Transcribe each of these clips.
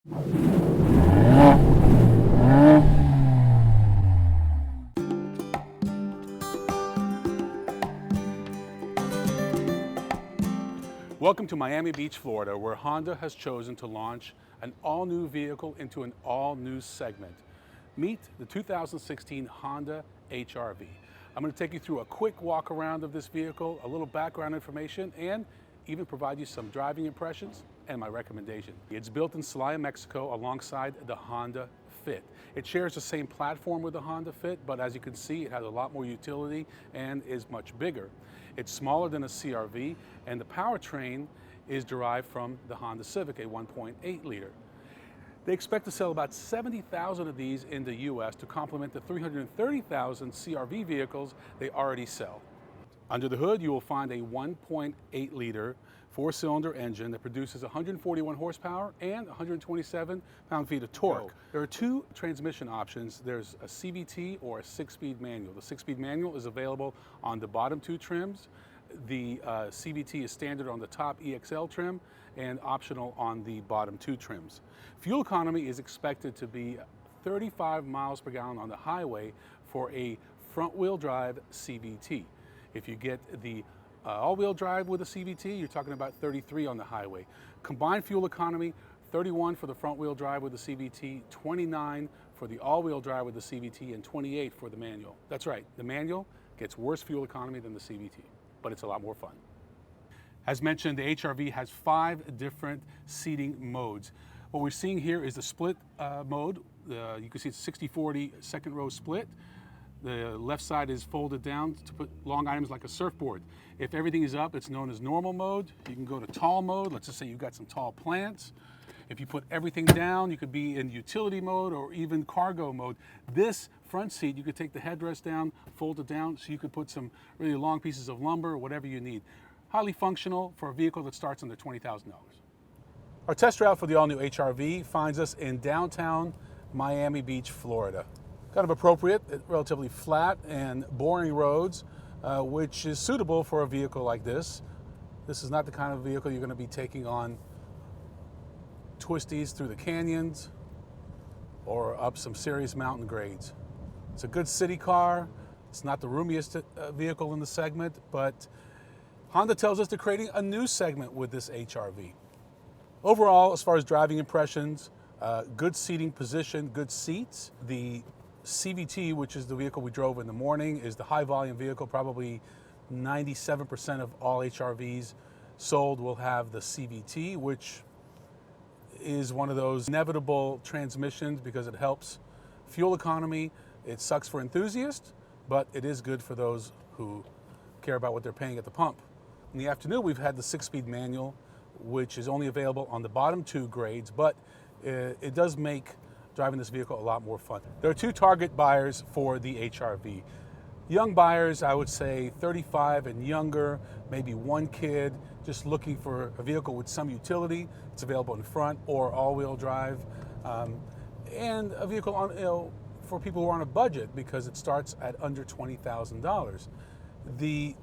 Welcome to Miami Beach, Florida, where Honda has chosen to launch an all-new vehicle into an all-new segment. Meet the 2016 Honda HR-V. I'm going to take you through a quick walk around of this vehicle, a little background information, and even provide you some driving impressions and my recommendation. It's built in Celaya, Mexico, alongside the Honda Fit. It shares the same platform with the Honda Fit, but as you can see, it has a lot more utility and is much bigger. It's smaller than a CR-V, and the powertrain is derived from the Honda Civic, a 1.8 liter. They expect to sell about 70,000 of these in the US to complement the 330,000 CR-V vehicles they already sell. Under the hood, you will find a 1.8 liter four-cylinder engine that produces 141 horsepower and 127 pound-feet of torque. There are two transmission options. There's a CVT or a six-speed manual. The six-speed manual is available on the bottom two trims. The CVT is standard on the top EXL trim and optional on the bottom two trims. Fuel economy is expected to be 35 miles per gallon on the highway for a front-wheel drive CVT. If you get the all-wheel drive with a CVT, you're talking about 33 on the highway. Combined fuel economy, 31 for the front-wheel drive with the CVT, 29 for the all-wheel drive with the CVT, and 28 for the manual. That's right, the manual gets worse fuel economy than the CVT, but it's a lot more fun. As mentioned, the HR-V has 5 different seating modes. What we're seeing here is the split mode. You can see it's 60-40 second row split. The left side is folded down to put long items like a surfboard. If everything is up, it's known as normal mode. You can go to tall mode. Let's just say you've got some tall plants. If you put everything down, you could be in utility mode or even cargo mode. This front seat, you could take the headrest down, fold it down, so you could put some really long pieces of lumber or whatever you need. Highly functional for a vehicle that starts under $20,000. Our test route for the all-new HR-V finds us in downtown Miami Beach, Florida. Kind of appropriate, relatively flat and boring roads, which is suitable for a vehicle like this. This is not the kind of vehicle you're going to be taking on twisties through the canyons or up some serious mountain grades. It's a good city car. It's not the roomiest vehicle in the segment, but Honda tells us they're creating a new segment with this HR-V. Overall, as far as driving impressions, good seating position, good seats. The CVT, which is the vehicle we drove in the morning, is the high volume vehicle. Probably 97% of all HR-Vs sold will have the CVT, which is one of those inevitable transmissions because it helps fuel economy. It sucks for enthusiasts, but it is good for those who care about what they're paying at the pump. In the afternoon, we've had the 6-speed manual, which is only available on the bottom 2 grades, but it does make driving this vehicle a lot more fun. There are 2 target buyers for the HR-V. Young buyers, I would say 35 and younger, maybe one kid, just looking for a vehicle with some utility. It's available in front or all-wheel drive, and a vehicle on, for people who are on a budget because it starts at under $20,000. The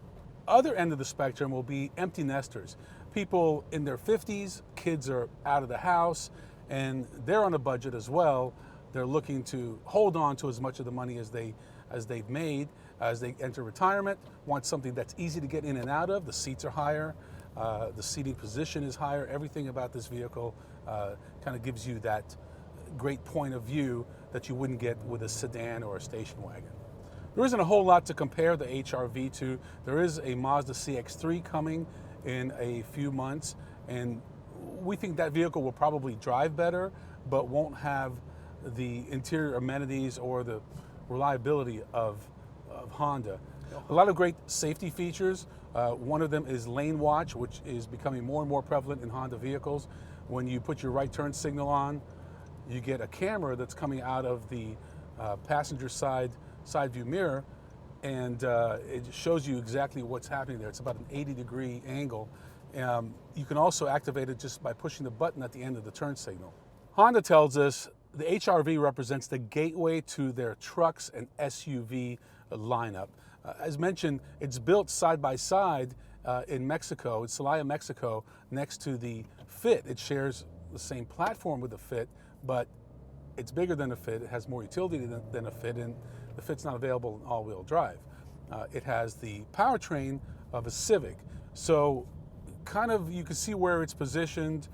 other end of the spectrum will be empty nesters. People in their 50s, kids are out of the house, and they're on a budget as well. They're looking to hold on to as much of the money as they've made as they enter retirement, want something that's easy to get in and out of. The seats are higher, the seating position is higher. Everything about this vehicle kind of gives you that great point of view that you wouldn't get with a sedan or a station wagon. There isn't a whole lot to compare the HR-V to. There is a Mazda CX-3 coming in a few months, and we think that vehicle will probably drive better, but won't have the interior amenities or the reliability of Honda. A lot of great safety features. One of them is lane watch, which is becoming more and more prevalent in Honda vehicles. When you put your right turn signal on, you get a camera that's coming out of the passenger side view mirror, and it shows you exactly what's happening there. It's about an 80-degree angle. You can also activate it just by pushing the button at the end of the turn signal. Honda tells us the HR-V represents the gateway to their trucks and SUV lineup. As mentioned, it's built side by side in Mexico, in Celaya, Mexico, next to the Fit. It shares the same platform with the Fit, but it's bigger than a Fit, it has more utility than a Fit, and the Fit's not available in all-wheel drive. It has the powertrain of a Civic. So kind of you can see where it's positioned.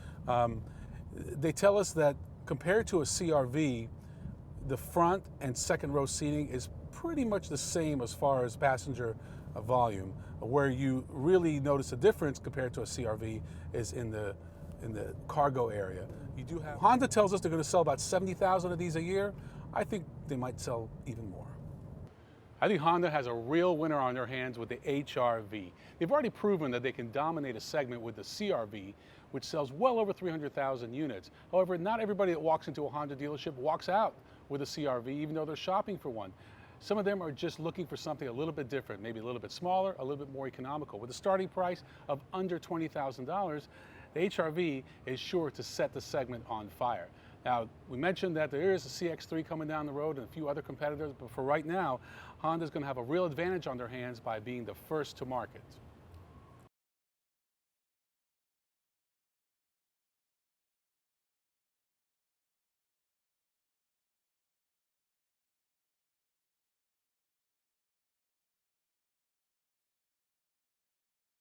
They tell us that compared to a CR-V, the front and second row seating is pretty much the same as far as passenger volume. Where you really notice a difference compared to a CR-V is in the cargo area. You do have, Honda tells us they're going to sell about 70,000 of these a year. I think they might sell even more. I think Honda has a real winner on their hands with the HR-V. They've already proven that they can dominate a segment with the CR-V, which sells well over 300,000 units. However, not everybody that walks into a Honda dealership walks out with a CR-V, even though they're shopping for one. Some of them are just looking for something a little bit different, maybe a little bit smaller, a little bit more economical. With a starting price of under $20,000, the HR-V is sure to set the segment on fire. Now, we mentioned that there is a CX-3 coming down the road and a few other competitors, but for right now, Honda's going to have a real advantage on their hands by being the first to market.